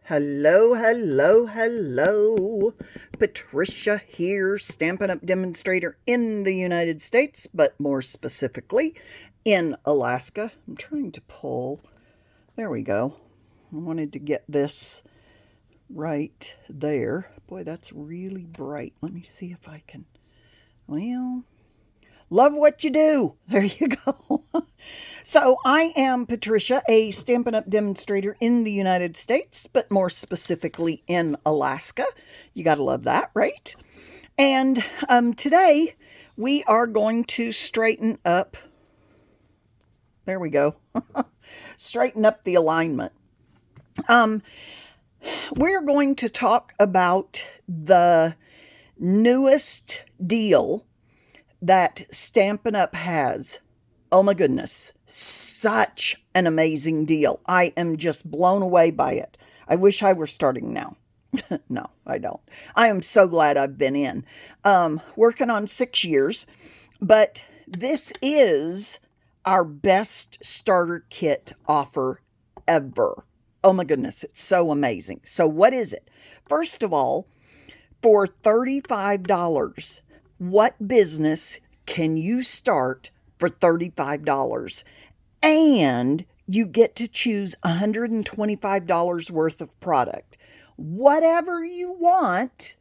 Hello, hello, hello. Patricia here, Stampin' Up! Demonstrator in the United States, but more specifically in Alaska. I'm trying to pull. There we go. I wanted to get this right there. Boy, that's really bright. Let me see if I can. Well, love what you do. There you go. So I am Patricia, a Stampin' Up! Demonstrator in the United States, but more specifically in Alaska. You gotta love that, right? And today we are going to straighten up, there we go, straighten up the alignment. We're going to talk about the newest deal that Stampin' Up! Has. Oh my goodness, such an amazing deal. I am just blown away by it. I wish I were starting now. No, I don't. I am so glad I've been in. Working on 6 years, but this is our best starter kit offer ever. Oh my goodness, it's so amazing. So what is it? First of all, for $35, what business can you start for $35? And you get to choose $125 worth of product. Whatever you want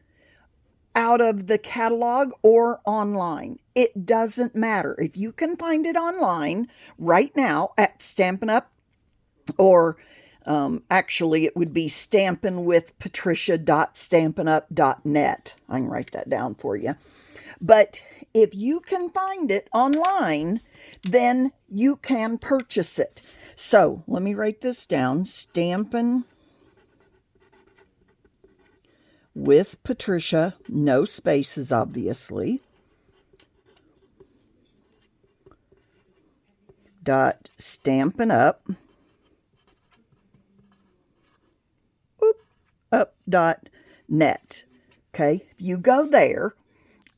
out of the catalog or online. It doesn't matter. If you can find it online right now at Stampin' Up! Or actually it would be stampinwithpatricia.stampinup.net. I can write that down for you. But if you can find it online, then you can purchase it. So let me write this down. Stampin' with Patricia, no spaces, obviously. .stampinup. .net. Okay, if you go there,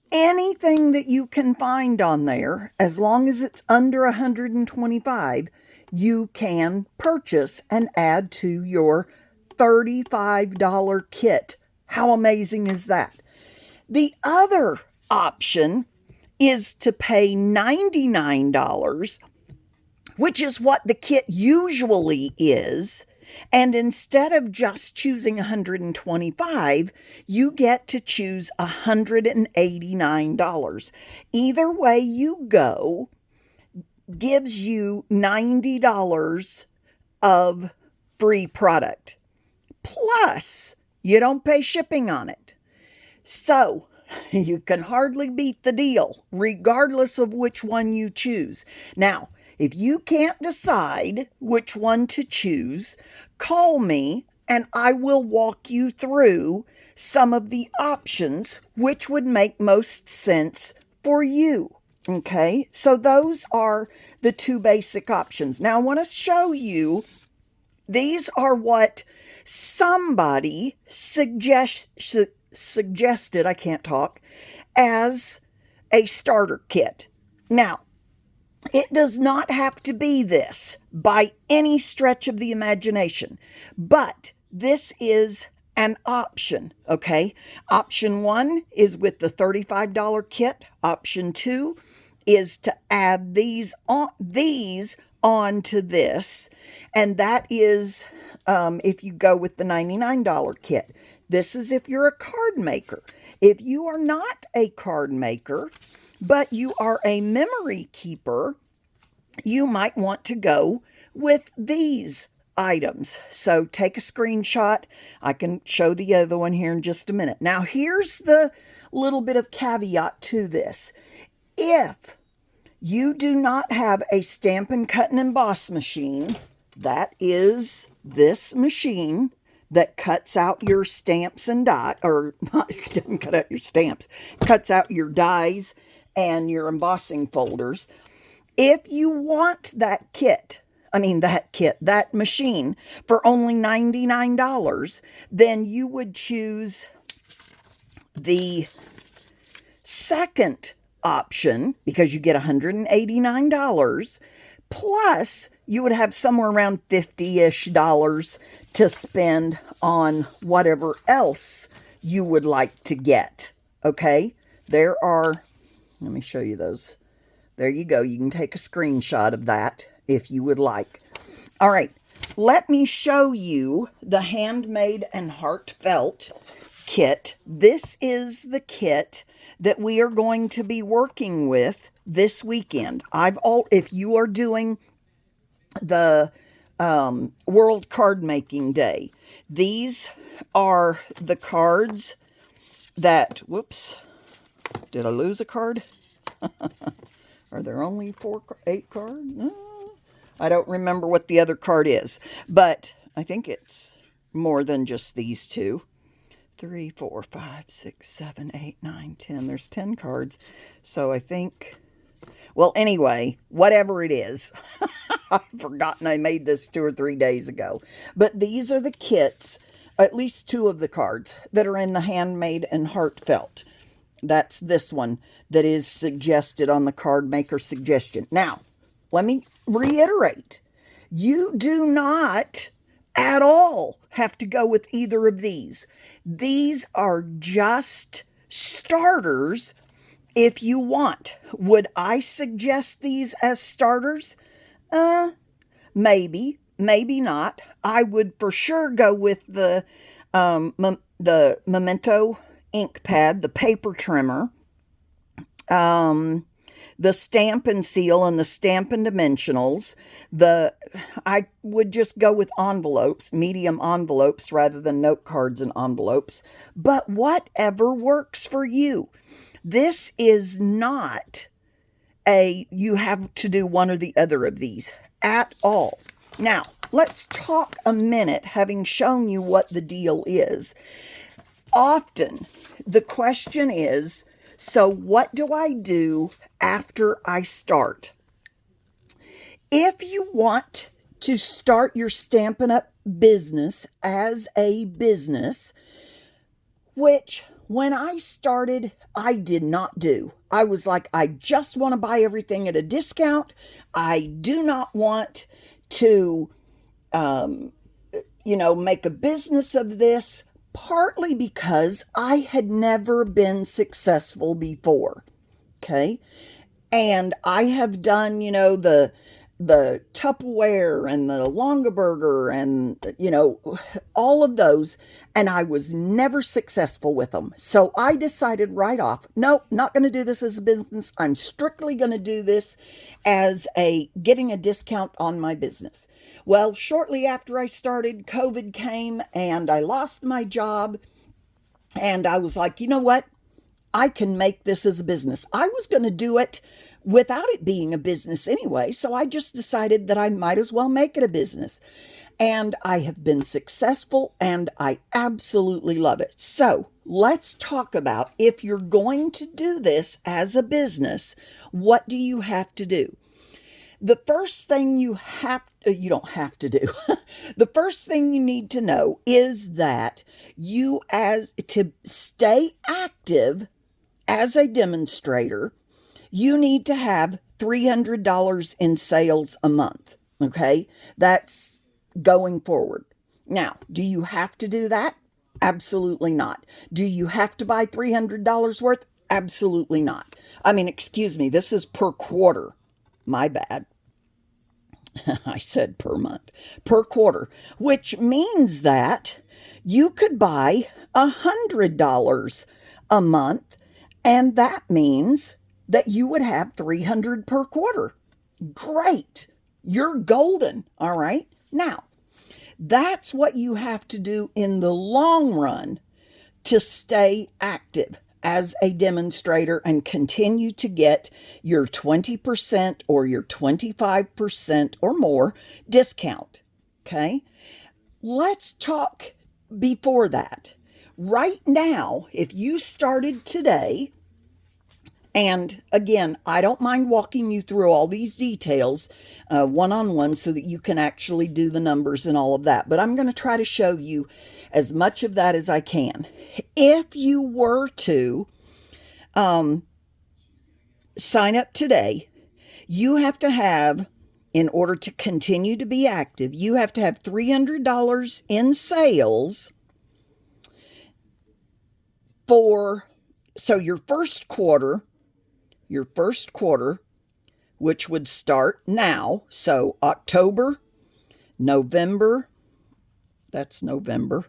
anything that you can find on there, as long as it's under 125, you can purchase and add to your $35 kit. How amazing is that? The other option is to pay $99, which is what the kit usually is. And instead of just choosing 125, you get to choose $189. Either way you go gives you $90 of free product. Plus, you don't pay shipping on it. So, you can hardly beat the deal, regardless of which one you choose. Now, if you can't decide which one to choose, call me and I will walk you through some of the options which would make most sense for you. Okay, so those are the two basic options. Now I want to show you, these are what somebody suggested, I can't talk, as a starter kit. Now, it does not have to be this by any stretch of the imagination, but this is an option, okay? Option 1 is with the $35 kit. Option 2 is to add these onto this, and that is if you go with the $99 kit. This is if you're a card maker. If you are not a card maker, but you are a memory keeper, you might want to go with these items. So take a screenshot. I can show the other one here in just a minute. Now here's the little bit of caveat to this. If you do not have a Stampin' Cut and Emboss machine, that is this machine that cuts out your stamps and die, or not, doesn't cut out your stamps, cuts out your dies and your embossing folders. If you want that machine for only $99, then you would choose the second option because you get $189, plus you would have somewhere around $50-ish to spend on whatever else you would like to get. Okay? There are, let me show you those. There you go. You can take a screenshot of that if you would like. All right. Let me show you the Handmade and Heartfelt kit. This is the kit that we are going to be working with this weekend. If you are doing the World Card Making Day, these are the cards that, whoops, did I lose a card? Are there only 8 cards? No. I don't remember what the other card is, but I think it's more than just these two. 3, 4, 5, 6, 7, 8, 9, 10. There's 10 cards. So I think, well, anyway, whatever it is, I've forgotten I made this 2 or 3 days ago. But these are the kits, at least 2 of the cards that are in the Handmade and Heartfelt. That's this one that is suggested on the card maker suggestion. Now, let me reiterate. You do not at all have to go with either of these. These are just starters if you want. Would I suggest these as starters? Maybe, maybe not. I would for sure go with the Memento ink pad, the paper trimmer, the Stampin' Seal and the Stampin' Dimensionals. I would just go with envelopes, medium envelopes, rather than note cards and envelopes. But whatever works for you. This is not you have to do one or the other of these at all. Now, let's talk a minute, having shown you what the deal is. Often, the question is, so what do I do after I start? If you want to start your Stampin' Up business as a business, which when I started, I did not do. I was like, I just want to buy everything at a discount. I do not want to, make a business of this. Partly because I had never been successful before, okay? And I have done, the Tupperware and the Longaberger and, all of those, and I was never successful with them. So I decided right off, nope, not going to do this as a business. I'm strictly going to do this as getting a discount on my business. Well, shortly after I started, COVID came and I lost my job. And I was like, you know what? I can make this as a business. I was going to do it without it being a business anyway. So I just decided that I might as well make it a business. And I have been successful and I absolutely love it. So let's talk about, if you're going to do this as a business, what do you have to do? The first thing you don't have to do. The first thing you need to know is that to stay active as a demonstrator, you need to have $300 in sales a month. Okay? That's going forward. Now, do you have to do that? Absolutely not. Do you have to buy $300 worth? Absolutely not. Excuse me, this is per quarter. My bad. I said per month. Per quarter. Which means that you could buy $100 a month, and that means that you would have $300 per quarter. Great. You're golden. All right. Now, that's what you have to do in the long run to stay active as a demonstrator and continue to get your 20% or your 25% or more discount. Okay? Let's talk before that. Right now, if you started today, and again, I don't mind walking you through all these details one-on-one so that you can actually do the numbers and all of that. But I'm going to try to show you as much of that as I can. If you were to sign up today, you have to have in order to continue to be active, you have to have $300 in sales so your first quarter, which would start now, so October, November, that's November,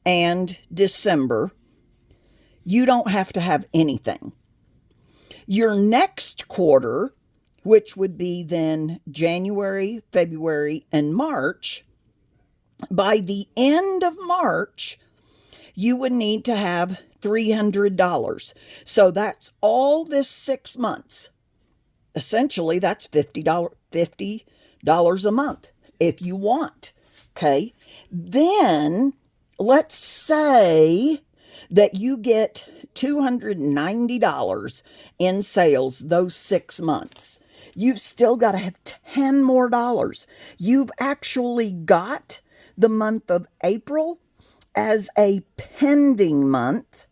and December, you don't have to have anything. Your next quarter, which would be then January, February, and March, by the end of March, you would need to have $300. So that's all this 6 months. Essentially, that's $50 a month if you want. Okay. Then let's say that you get $290 in sales those 6 months. You've still got to have $10 more. You've actually got the month of April as a pending month.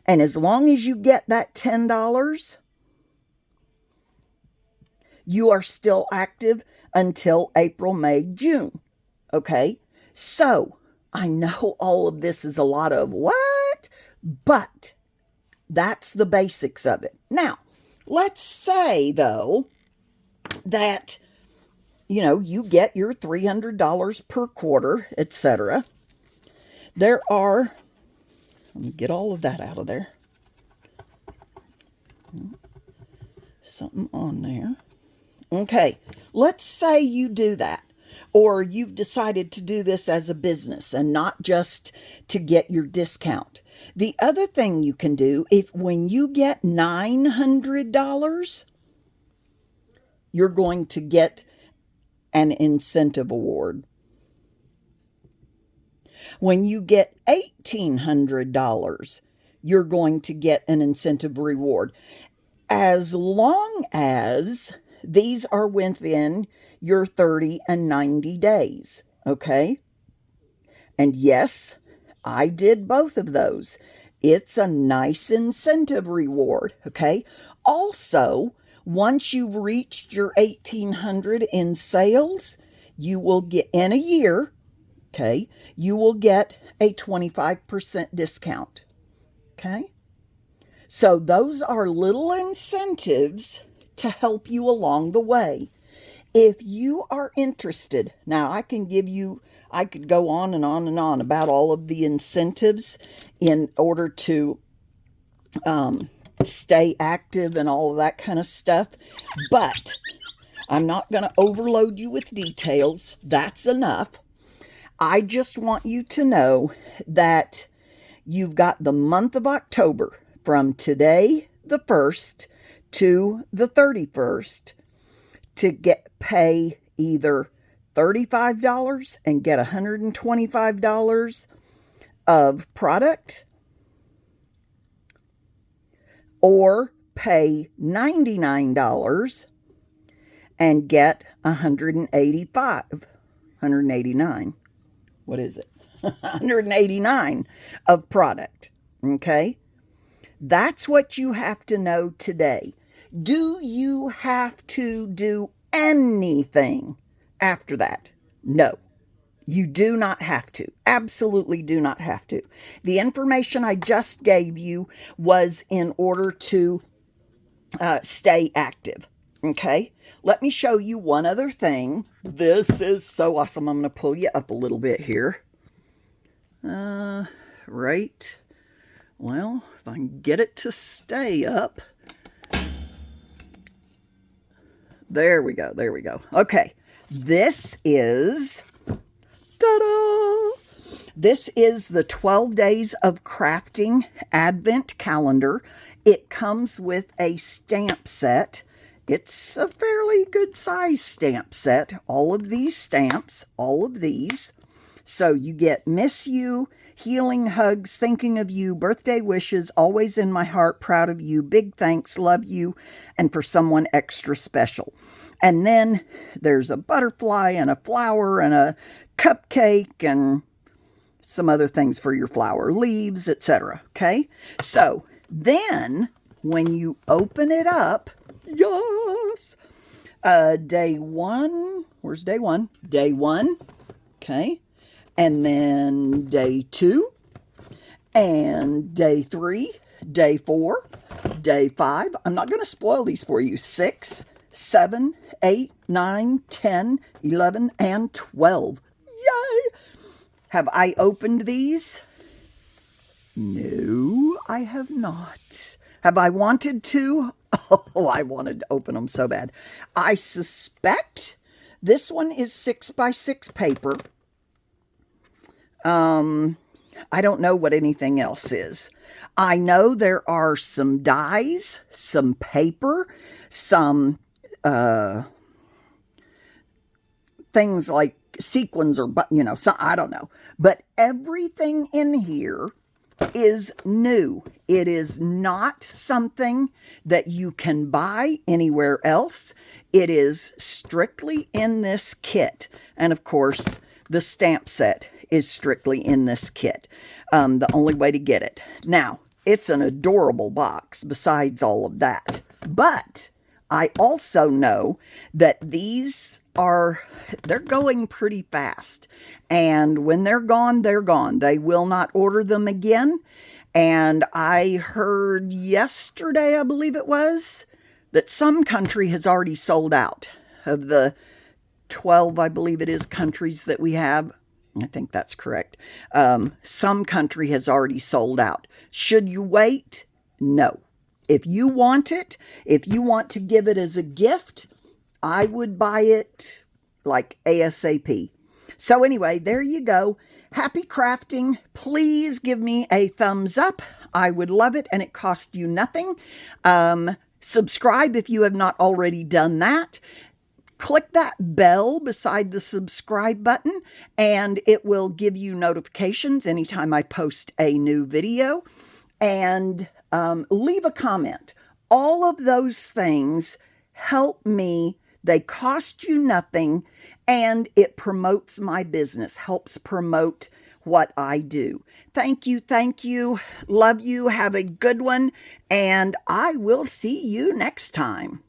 And as long as you get that $10, you are still active until April, May, June. Okay? So, I know all of this is a lot of what? But that's the basics of it. Now, let's say, though, that, you get your $300 per quarter, etc. Let me get all of that out of there. Something on there. Okay, let's say you do that. Or you've decided to do this as a business and not just to get your discount. The other thing you can do, when you get $900, you're going to get an incentive award. When you get $1,800, you're going to get an incentive reward. As long as these are within your 30 and 90 days, okay? And yes, I did both of those. It's a nice incentive reward, okay? Also, once you've reached your $1,800 in sales, you will get, in a year, okay, you will get a 25% discount, okay? So those are little incentives to help you along the way. If you are interested, now I could go on and on and on about all of the incentives in order to stay active and all of that kind of stuff, but I'm not going to overload you with details. That's enough. I just want you to know that you've got the month of October from today, the 1st, to the 31st to pay either $35 and get $125 of product, or pay $99 and get $189. What is it? $189 of product. Okay? That's what you have to know today. Do you have to do anything after that? No, you do not have to. Absolutely do not have to. The information I just gave you was in order to stay active. Okay, let me show you one other thing. This is so awesome. I'm going to pull you up a little bit here. Right. Well, if I can get it to stay up. There we go. There we go. Okay. This is, ta-da! This is the 12 Days of Crafting Advent Calendar. It comes with a stamp set. It's a fairly good size stamp set. All of these stamps, all of these. So you get Miss You, Healing Hugs, Thinking of You, Birthday Wishes, Always in My Heart, Proud of You, Big Thanks, Love You, and For Someone Extra Special. And then there's a butterfly and a flower and a cupcake and some other things for your flower, leaves, etc. Okay? So then when you open it up, Yes. Day one. Where's day one? Day one. Okay. And then day two. And day three. Day four. Day five. I'm not going to spoil these for you. 6, 7, 8, 9, 10, 11, and 12. Yay! Have I opened these? No, I have not. Have I wanted to? Oh, I wanted to open them so bad. I suspect this one is 6x6 paper. I don't know what anything else is. I know there are some dies, some paper, some things like sequins or, I don't know. But everything in here is new. It is not something that you can buy anywhere else. It is strictly in this kit. And of course, the stamp set is strictly in this kit. The only way to get it. Now, it's an adorable box besides all of that. But I also know that these they're going pretty fast. And when they're gone, they're gone. They will not order them again. And I heard yesterday, I believe it was, that some country has already sold out of the 12, I believe it is, countries that we have. I think that's correct. Some country has already sold out. Should you wait? No. If you want it, if you want to give it as a gift, I would buy it like ASAP. So anyway, there you go. Happy crafting. Please give me a thumbs up. I would love it, and it costs you nothing. Subscribe if you have not already done that. Click that bell beside the subscribe button, and it will give you notifications anytime I post a new video. And leave a comment. All of those things help me. They cost you nothing, and it promotes my business, helps promote what I do. Thank you, thank you. Love you. Have a good one, and I will see you next time.